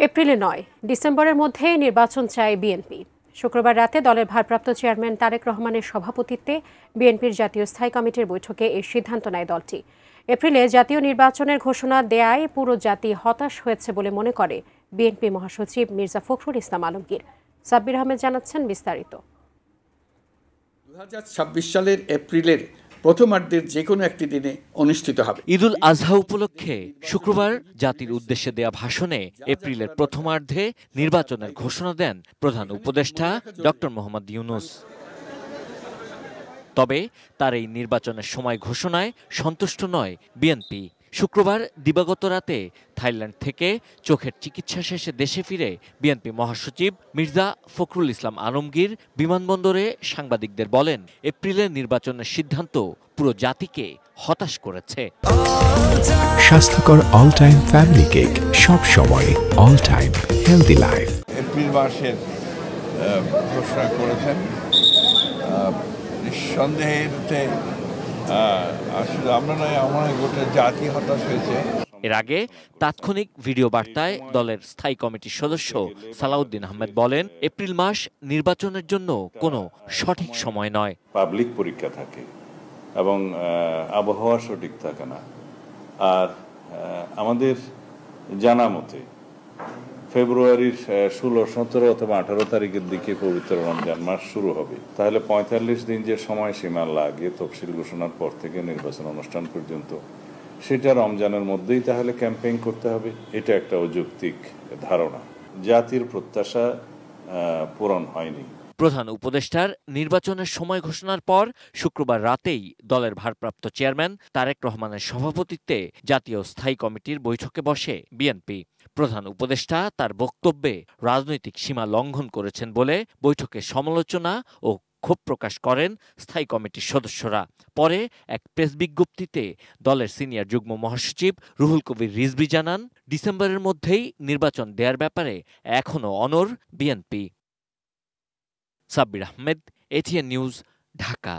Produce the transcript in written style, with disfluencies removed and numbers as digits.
এপ্রিলে নয়, ডিসেম্বরের মধ্যে নির্বাচন চায় বিএনপি। শুক্রবার রাতে দলের ভারপ্রাপ্ত চেয়ারম্যান তারেক রহমানের সভাপতিত্বে বিএনপির জাতীয় স্থায়ী কমিটির বৈঠকে এই সিদ্ধান্ত নেয় দলটি। এপ্রিলে জাতীয় নির্বাচনের ঘোষণা দেয়ায় পুরো জাতি হতাশ হয়েছে বলে মনে করে বিএনপি মহাসচিব মির্জা ফখরুল ইসলাম আলমগীর। সাব্বির আহমেদ জানাচ্ছেন বিস্তারিত। 2026 সালের এপ্রিলের প্রথমার্ধের যে কোনো একটি দিনে অনুষ্ঠিত হবে। ঈদুল আজহা উপলক্ষে শুক্রবার জাতির উদ্দেশ্যে দেয়া ভাষণে এপ্রিলের প্রথমার্ধে নির্বাচনের ঘোষণা দেন প্রধান উপদেষ্টা ডক্টর মোহাম্মদ ইউনূস। তবে তার এই নির্বাচনের সময় ঘোষণায় সন্তুষ্ট নয় বিএনপি। শুক্রবার দিবাগত রাতে থাইল্যান্ড থেকে চোখের চিকিৎসা শেষে দেশে ফিরে বিএনপি মহাসচিব মির্জা ফখরুল ইসলাম আলমগীর বিমানবন্দরে সাংবাদিকদের বলেন, এপ্রিলের নির্বাচনের সিদ্ধান্ত পুরো জাতিকে হতাশ করেছে। স্বাস্থ্যকর অল টাইম ফ্যামিলি কেক, সব সময় all time healthy life. April মাসের ঘোষণা করেছেন। নিঃসন্দেহে আসলে আমরা নয়, আমার গোটা জাতি হতাশ হয়েছে। এর আগে তাৎক্ষণিক ভিডিও বার্তায় দলের স্থায়ী কমিটির সদস্য সালাউদ্দিন আহমেদ বলেন, এপ্রিল মাস নির্বাচনের জন্য কোনো সঠিক সময় নয়। পাবলিক পরীক্ষা থাকে এবং আবহাওয়া সঠিক থাকে না। আর আমাদের জানা মতে ফেব্রুয়ারির 16, 17 অথবা 18 তারিখের দিকে পবিত্র রমজান মাস শুরু হবে। তাহলে 45 দিন যে সময়সীমা লাগে তফসিল ঘোষণার পর থেকে নির্বাচন অনুষ্ঠান পর্যন্ত, সেটা রমজানের মধ্যেই তাহলে ক্যাম্পেইন করতে হবে। এটা একটা অযৌক্তিক ধারণা। জাতির প্রত্যাশা পূরণ হয়নি। প্রধান উপদেষ্টার নির্বাচনের সময় ঘোষণার পর শুক্রবার রাতেই দলের ভারপ্রাপ্ত চেয়ারম্যান তারেক রহমানের সভাপতিত্বে জাতীয় স্থায়ী কমিটির বৈঠকে বসে বিএনপি। প্রধান উপদেষ্টা তার বক্তব্যে রাজনৈতিক সীমা লঙ্ঘন করেছেন বলে বৈঠকে সমালোচনা ও ক্ষোভ প্রকাশ করেন স্থায়ী কমিটির সদস্যরা। পরে এক প্রেস বিজ্ঞপ্তিতে দলের সিনিয়র যুগ্ম মহাসচিব রুহুল কবির রিজভী জানান, ডিসেম্বরের মধ্যেই নির্বাচন দেওয়ার ব্যাপারে এখনও অনড় BNP. Sabbir Ahmed, ATN news, Dhaka.